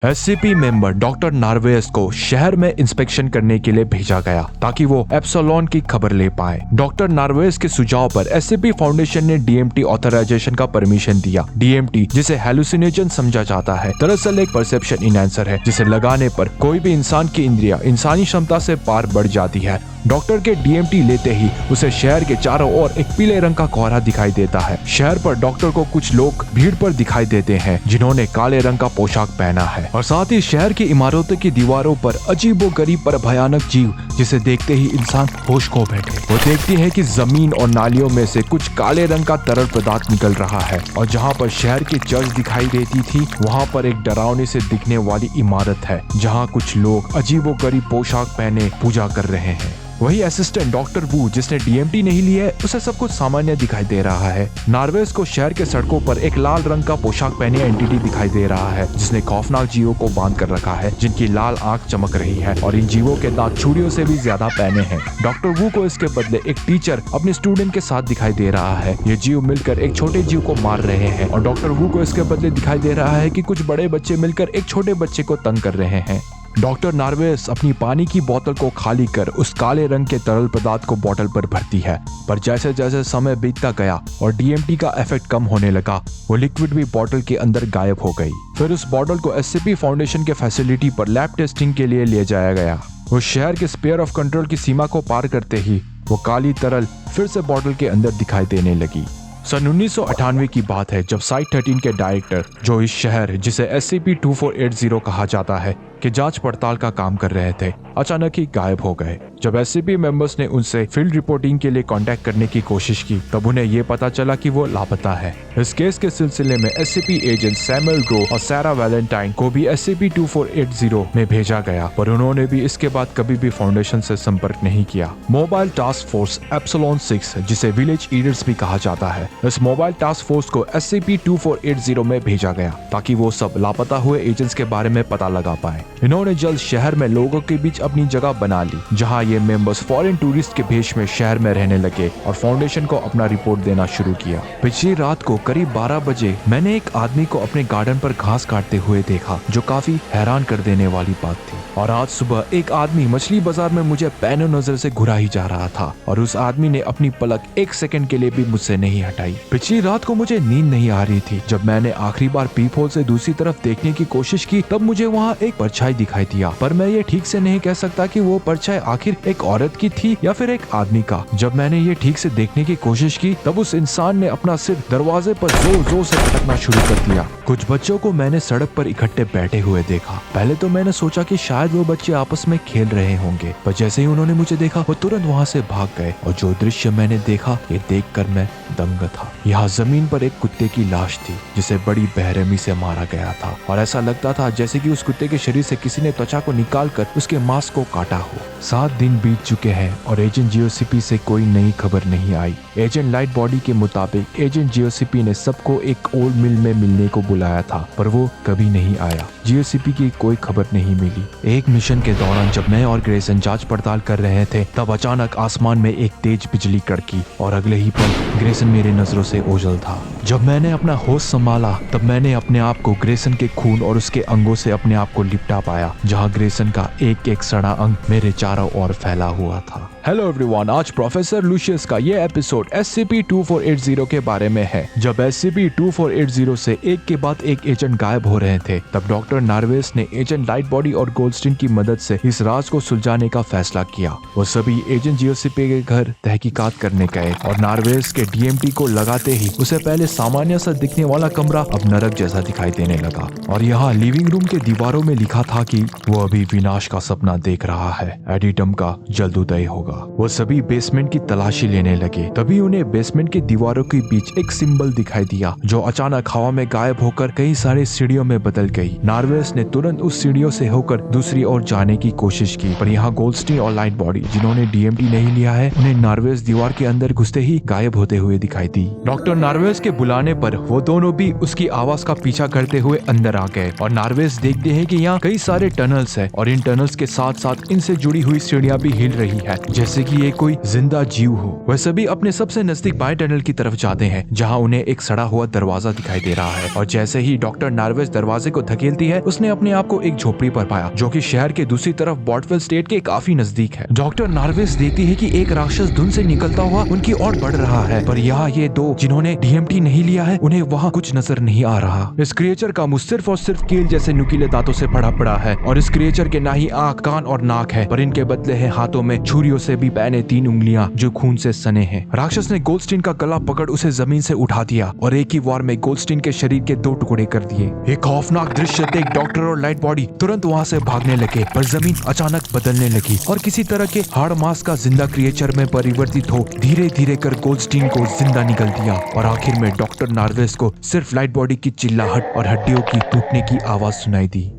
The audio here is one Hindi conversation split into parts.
एससीपी मेंबर डॉक्टर नार्वेस को शहर में इंस्पेक्शन करने के लिए भेजा गया ताकि वो एप्सिलॉन की खबर ले पाए। डॉक्टर नार्वेस के सुझाव पर एससीपी फाउंडेशन ने डीएमटी ऑथराइजेशन का परमिशन दिया। डीएमटी, जिसे हेलुसिनेशन समझा जाता है, दरअसल एक परसेप्शन इनहैंसर है जिसे लगाने पर कोई भी इंसान की इंद्रियां इंसानी क्षमता से पार बढ़ जाती है। डॉक्टर के डीएमटी लेते ही उसे शहर के चारों ओर एक पीले रंग का कोहरा दिखाई देता है। शहर पर डॉक्टर को कुछ लोग भीड़ पर दिखाई देते हैं जिन्होंने काले रंग का पोशाक पहना है, और साथ ही शहर की इमारतों की दीवारों पर अजीबोगरीब पर भयानक जीव जिसे देखते ही इंसान होश खो बैठे। वो देखती है कि जमीन और नालियों में से कुछ काले रंग का तरल पदार्थ निकल रहा है, और जहाँ पर शहर की चर्च दिखाई देती थी वहाँ पर एक डरावने से दिखने वाली इमारत है जहाँ कुछ लोग अजीबोगरीब पोशाक पहने पूजा कर रहे हैं। वही असिस्टेंट डॉक्टर वू, जिसने डीएमटी नहीं लिया है, उसे सब कुछ सामान्य दिखाई दे रहा है। नार्वेस को शहर के सड़कों पर एक लाल रंग का पोशाक पहने एंटिटी दिखाई दे रहा है जिसने खौफनाक जीवों को बांध कर रखा है जिनकी लाल आंख चमक रही है, और इन जीवों के दांत छुरियों से भी ज्यादा पहने हैं। डॉक्टर वू को इसके बदले एक टीचर अपने स्टूडेंट के साथ दिखाई दे रहा है। ये जीव मिलकर एक छोटे जीव को मार रहे हैं, और डॉक्टर वू को इसके बदले दिखाई दे रहा है कि कुछ बड़े बच्चे मिलकर एक छोटे बच्चे को तंग कर रहे हैं। डॉक्टर नार्वेस अपनी पानी की बोतल को खाली कर उस काले रंग के तरल पदार्थ को बोतल पर भरती है, पर जैसे जैसे समय बीतता गया और डीएमटी का इफेक्ट कम होने लगा, वो लिक्विड भी बोतल के अंदर गायब हो गई। फिर उस बोतल को एससीपी फाउंडेशन के फैसिलिटी पर लैब टेस्टिंग के लिए ले जाया गया। उस शहर के स्पेयर ऑफ कंट्रोल की सीमा को पार करते ही वो काली तरल फिर से बोतल के अंदर दिखाई देने लगी। सन 1998 की बात है जब साइट 13 के डायरेक्टर, जो इस शहर जिसे SCP-2480 कहा जाता है, के जांच पड़ताल का काम कर रहे थे, अचानक ही गायब हो गए। जब एससीपी मेंबर्स ने उनसे फील्ड रिपोर्टिंग के लिए कांटेक्ट करने की कोशिश की तब उन्हें ये पता चला कि वो लापता है। इस केस के सिलसिले में एससीपी एजेंट सैमुअल ग्रो और सारा वैलेंटाइन को भी SCP-2480 में भेजा गया, पर उन्होंने भी इसके बाद कभी भी फाउंडेशन से संपर्क नहीं किया। मोबाइल टास्क फोर्स एप्सिलॉन 6, जिसे विलेज ईडर्स भी कहा जाता है, इस मोबाइल टास्क फोर्स को SCP-2480 में भेजा गया ताकि वो सब लापता हुए एजेंट्स के बारे में पता लगा पाए। इन्होंने जल्द शहर में लोगों के बीच अपनी जगह बना ली, जहां ये मेंबर्स फॉरेन टूरिस्ट के भेष में शहर में रहने लगे और फाउंडेशन को अपना रिपोर्ट देना शुरू किया। पिछली रात को करीब 12 बजे मैंने एक आदमी को अपने गार्डन पर घास काटते हुए देखा, जो काफी हैरान कर देने वाली बात थी। और आज सुबह एक आदमी मछली बाजार में मुझे पैनो नजर से घुरा ही जा रहा था, और उस आदमी ने अपनी पलक एक सेकंड के लिए भी मुझसे नहीं हटाई। पिछली रात को मुझे नींद नहीं आ रही थी। जब मैंने आखिरी बार पीप होल से दूसरी तरफ देखने की कोशिश की तब मुझे वहाँ एक परछाई दिखाई दिया, पर मैं ये ठीक से नहीं कह सकता कि वो परछाई आखिर एक औरत की थी या फिर एक आदमी का। जब मैंने ये ठीक से देखने की कोशिश की तब उस इंसान ने अपना सिर दरवाजे पर जोर जोर से पटकना शुरू कर दिया। कुछ बच्चों को मैंने सड़क पर इकट्ठे बैठे हुए देखा। पहले तो मैंने सोचा कि शायद वो बच्चे आपस में खेल रहे होंगे, पर जैसे ही उन्होंने मुझे देखा वो तुरंत वहाँ से भाग गए, और जो दृश्य मैंने देखा ये देखकर मैं दंग था। यहाँ जमीन पर एक कुत्ते की लाश थी जिसे बड़ी बेरहमी से मारा गया था, और ऐसा लगता था जैसे कि उस कुत्ते के शरीर से किसी ने त्वचा को निकालकर उसके मांस को काटा हो। 7 दिन बीत चुके हैं और एजेंट जीओसीपी से कोई नई खबर नहीं आई। एजेंट लाइट बॉडी के मुताबिक एजेंट जीओसीपी ने सबको एक ओल्ड मिल में मिलने को बुलाया था, पर वो कभी नहीं आया। जीओसीपी की कोई खबर नहीं मिली। एक मिशन के दौरान जब मैं और ग्रेसन जांच पड़ताल कर रहे थे तब अचानक आसमान में एक तेज बिजली कड़की, और अगले ही पल ग्रेसन मेरी नजरों से ओझल था। जब मैंने अपना होश संभाला तब मैंने अपने आप को ग्रेसन के खून और उसके अंगों से अपने आप को लिपटा पाया, जहां ग्रेसन का एक एक सड़ा अंग मेरे चारों ओर फैला हुआ था। हेलो एवरीवन, आज प्रोफेसर लूशियस का ये एपिसोड SCP-2480 के बारे में है। जब SCP-2480 से एक के बाद एक एजेंट गायब हो रहे थे तब डॉक्टर नार्वेस ने एजेंट लाइट बॉडी और गोल्डस्टीन की मदद से इस राज को सुलझाने का फैसला किया। वो सभी एजेंट जीओसीपी के घर तहकीकात करने गए, और नार्वेस के डीएमटी को लगाते ही उसे पहले सामान्य सा दिखने वाला कमरा अब नरक जैसा दिखाई देने लगा, और यहाँ लिविंग रूम के दीवारों में लिखा था कि वो अभी विनाश का सपना देख रहा है, एडिटम का जल्द उदय होगा। वो सभी बेसमेंट की तलाशी लेने लगे। तभी उन्हें बेसमेंट की दीवारों के बीच एक सिंबल दिखाई दिया, जो अचानक हवा में गायब होकर कई सारे सीढ़ियों में बदल गई। नार्वेस ने तुरंत उस सीढ़ियों से होकर दूसरी ओर जाने की कोशिश की, पर यहाँ गोल्डस्टीन और लाइट बॉडी, जिन्होंने डीएमटी नहीं लिया है, उन्हें नार्वेस दीवार के अंदर घुसते ही गायब होते हुए दिखाई दी। डॉक्टर नार्वेस के बुलाने पर वो दोनों भी उसकी आवाज का पीछा करते हुए अंदर आ गए, और नार्वेस देखते हैं कि यहाँ कई सारे टनल्स है, और इन टनल्स के साथ साथ इनसे जुड़ी हुई सीढ़ियां भी हिल रही है, जैसे कि ये कोई जिंदा जीव हो। वह सभी अपने सबसे नजदीक बाएं टनल की तरफ जाते हैं जहां उन्हें एक सड़ा हुआ दरवाजा दिखाई दे रहा है और जैसे ही डॉक्टर नार्वेस दरवाजे को धकेलती है उसने अपने आप को एक झोपड़ी पर पाया जो कि शहर के दूसरी तरफ बॉटफेल स्टेट के काफी नजदीक है। डॉक्टर नार्वेस देखती है कि एक राक्षस धुन से निकलता हुआ उनकी ओर बढ़ रहा है, पर यहाँ ये दो जिन्होंने DMT नहीं लिया है उन्हें वहाँ कुछ नजर नहीं आ रहा। इस क्रिएचर का मुंह सिर्फ और सिर्फ कील जैसे नुकीले दांतों से भरा पड़ा है और इस क्रिएचर के ना ही आंख, कान और नाक है, पर इनके बदले है हाथों में छुरियों से भी पहने 3 उंगलियां जो खून से सने हैं। राक्षस ने गोल्डस्टीन का गला पकड़ उसे जमीन से उठा दिया और एक ही वार में गोल्डस्टीन के शरीर के 2 टुकड़े कर दिए। एक खौफनाक दृश्य देख डॉक्टर और लाइट बॉडी तुरंत वहाँ से भागने लगे, पर जमीन अचानक बदलने लगी और किसी तरह के हाड़ मांस का जिंदा क्रिएचर में परिवर्तित हो धीरे धीरे कर गोल्डस्टीन को जिंदा निकल दिया और आखिर में डॉक्टर नार्वेस को सिर्फ लाइट बॉडी की चिल्लाहट और हड्डियों की टूटने की आवाज सुनाई दी।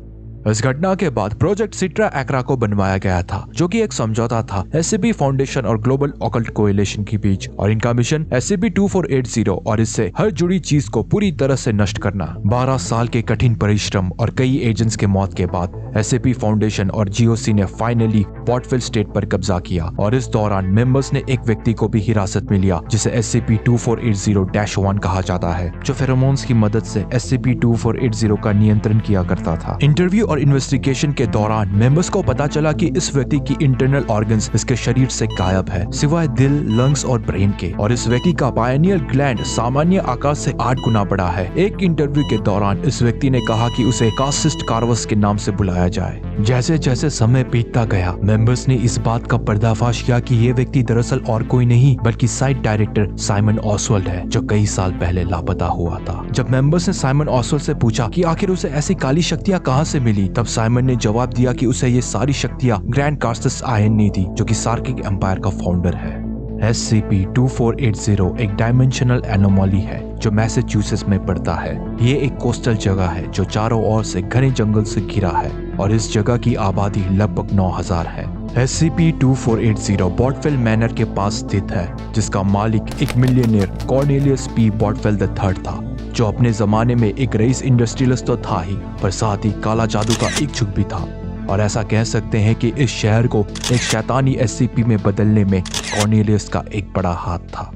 इस घटना के बाद प्रोजेक्ट सिट्रा एक्रा को बनवाया गया था जो कि एक समझौता था SCP फाउंडेशन और ग्लोबल ऑकल्ट कोएलिशन के बीच और इनका मिशन SCP-2480 और इससे हर जुड़ी चीज को पूरी तरह से नष्ट करना। 12 साल के कठिन परिश्रम और कई एजेंट्स के मौत के बाद SCP फाउंडेशन और GOC ने फाइनली बॉटफेल स्टेट पर कब्जा किया और इस दौरान मेंबर्स ने एक व्यक्ति को भी हिरासत में लिया जिसे SCP-2480-1 कहा जाता है जो फेरोमोन्स की मदद से SCP-2480 का नियंत्रण किया करता था। इंटरव्यू और इन्वेस्टिगेशन के दौरान मेंबर्स को पता चला कि इस व्यक्ति की इंटरनल ऑर्गन्स इसके शरीर से गायब है सिवाय दिल, लंग्स और ब्रेन के और इस व्यक्ति का पायनियल ग्लैंड सामान्य आकार से 8 गुना बड़ा है। एक इंटरव्यू के दौरान इस व्यक्ति ने कहा कि उसे कासिस्ट कार्वस के नाम से बुलाया जाए। जैसे जैसे समय बीतता गया मेंबर्स ने इस बात का पर्दाफाश किया कि ये व्यक्ति दरअसल और कोई नहीं बल्कि साइट डायरेक्टर साइमन ऑसवाल्ड है जो कई साल पहले लापता हुआ था। जब मेंबर्स ने साइमन ऑसवाल्ड से पूछा कि आखिर उसे ऐसी काली शक्तियां कहां से मिली, तब साइमन ने जवाब दिया कि उसे ये सारी शक्तियां ग्रैंड कार्सस आयन ने दी जो कि सार्किक एम्पायर का फाउंडर है। SCP-2480 एक डायमेंशनल एनोमली है जो मैसेच्यूसेट्स में पड़ता है। ये एक कोस्टल जगह है जो चारों ओर से घने जंगल से घिरा है और इस जगह की आबादी लगभग 9000 है। SCP-2480 बॉटफेल मैनर के पास स्थित है जिसका मालिक एक मिलियनियर कॉर्नेलियस P. बॉटफेल III था जो अपने जमाने में एक रईस इंडस्ट्रियलिस्ट तो था ही पर साथ ही काला जादू का इच्छुक भी था और ऐसा कह सकते हैं कि इस शहर को एक शैतानी SCP में बदलने में कॉर्नेलियस का एक बड़ा हाथ था।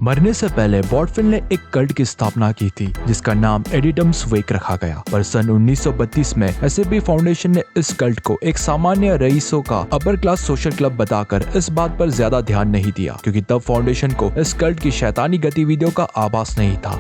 मरने से पहले बॉटफेल ने एक कल्ट की स्थापना की थी जिसका नाम एडिटम्स वेक रखा गया, पर सन 1932 में SCP फाउंडेशन ने इस कल्ट को एक सामान्य रईसों का अपर क्लास सोशल क्लब बताकर इस बात पर ज्यादा ध्यान नहीं दिया क्योंकि तब फाउंडेशन को इस कल्ट की शैतानी गतिविधियों का आभास नहीं था।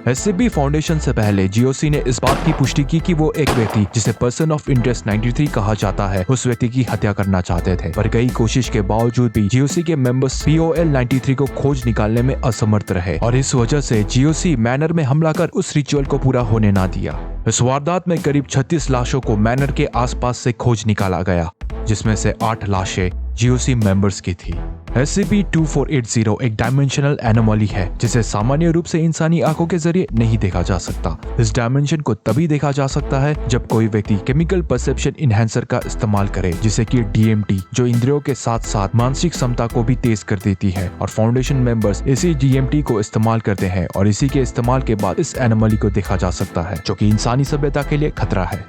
SCP फाउंडेशन से पहले GOC ने इस बात की पुष्टि की कि वो एक व्यक्ति जिसे पर्सन ऑफ इंटरेस्ट 93 कहा जाता है उस व्यक्ति की हत्या करना चाहते थे, पर कई कोशिश के बावजूद भी GOC के मेंबर्स POL 93 को खोज निकालने में असमर्थ रहे और इस वजह से GOC मैनर में हमला कर उस रिचुअल को पूरा होने ना दिया। इस वारदात में करीब 36 लाशों को मैनर के आसपास से खोज निकाला गया जिसमें से 8 लाशें GOC मेंबर्स की थी। SCP-2480 एक डायमेंशनल एनोमली है जिसे सामान्य रूप से इंसानी आंखों के जरिए नहीं देखा जा सकता। इस डायमेंशन को तभी देखा जा सकता है जब कोई व्यक्ति केमिकल परसेप्शन इनहेंसर का इस्तेमाल करे जिसे कि DMT जो इंद्रियों के साथ साथ मानसिक क्षमता को भी तेज कर देती है और फाउंडेशन मेंबर्स इसी DMT को इस्तेमाल करते हैं और इसी के इस्तेमाल के बाद इस एनोमली को देखा जा सकता है जो कि इंसानी सभ्यता के लिए खतरा है।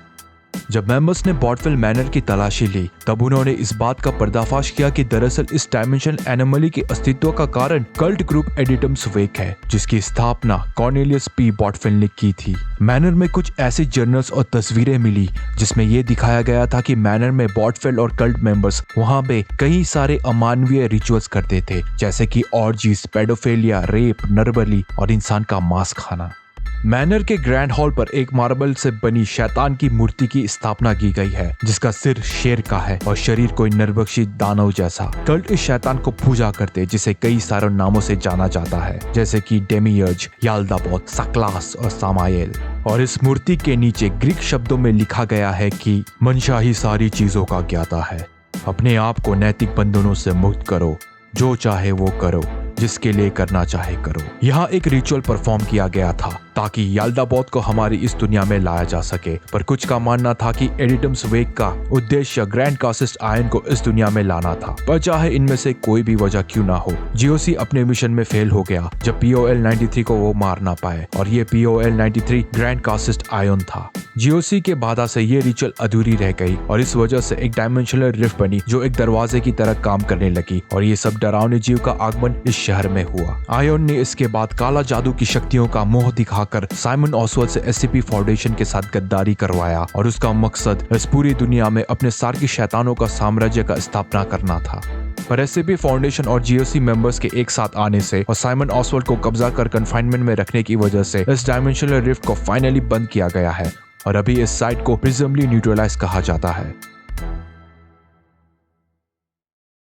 जब मेंबर्स ने बॉटफेल मैनर की तलाशी ली तब उन्होंने इस बात का पर्दाफाश किया कि दरअसल इस डायमेंशन एनोमली के अस्तित्व का कारण कल्ट ग्रुप एडिटम्स वेक है जिसकी स्थापना कॉर्नेलियस P. बॉटफेल ने की थी। मैनर में कुछ ऐसी जर्नल्स और तस्वीरें मिली जिसमें यह दिखाया गया था कि मैनर में बॉटफेल और कल्ट मेंबर्स वहां पे कई सारे अमानवीय रिचुअल्स करते थे जैसे कि ऑर्जीज, पेडोफिलिया, रेप, नरबली और इंसान का मांस खाना। मैनर के ग्रैंड हॉल पर एक मार्बल से बनी शैतान की मूर्ति की स्थापना की गई है जिसका सिर शेर का है और शरीर कोई नरभक्षी दानव जैसा। कल्ट इस शैतान को पूजा करते जिसे कई सारे नामों से जाना जाता है जैसे कि डेमियर्ज, याल्दाबोथ, सक्लास और सामाएल। और इस मूर्ति के नीचे ग्रीक शब्दों में लिखा गया है कि मंशा ही सारी चीजों का ज्ञाता है, अपने आप को नैतिक बंधनों से मुक्त करो, जो चाहे वो करो, जिसके लिए करना चाहे करो। यहाँ एक रिचुअल परफॉर्म किया गया था ताकि याल्डाबॉट को हमारी इस दुनिया में लाया जा सके, पर कुछ का मानना था कि एडिटम्स वेग का उद्देश्य ग्रैंड कासिस्ट आयन को इस दुनिया में लाना था। पर चाहे इनमें से कोई भी वजह क्यों ना हो, जीओसी अपने मिशन में फेल हो गया जब POL-93 को वो मार ना पाए, और ये POL-93 ग्रैंड कासिस्ट आयन था। जीओसी के बाधा से ये रिचुअल अधूरी रह गई और इस वजह से एक डायमेंशनल रिफ्ट बनी जो एक दरवाजे की तरह काम करने लगी, और ये सब डरावने जीव का आगमन इस शहर में हुआ। आयन ने इसके बाद काला जादू की शक्तियों का मोह दिखाकर साइमन ऑसवेल्ड से SCP फाउंडेशन के साथ गद्दारी करवाया, और उसका मकसद इस पूरी दुनिया में अपने सार्की शैतानों का साम्राज्य का स्थापना करना था। पर SCP फाउंडेशन और GOC मेंबर्स के एक साथ आने से और साइमन ऑसवेल्ड को कब्जा कर कन्फाइनमेंट में रखने की वजह से इस डायमेंशनल रिफ्ट को फाइनली बंद किया गया है, और अभी इस साइट को प्रिजमली न्यूट्रलाइज कहा जाता है।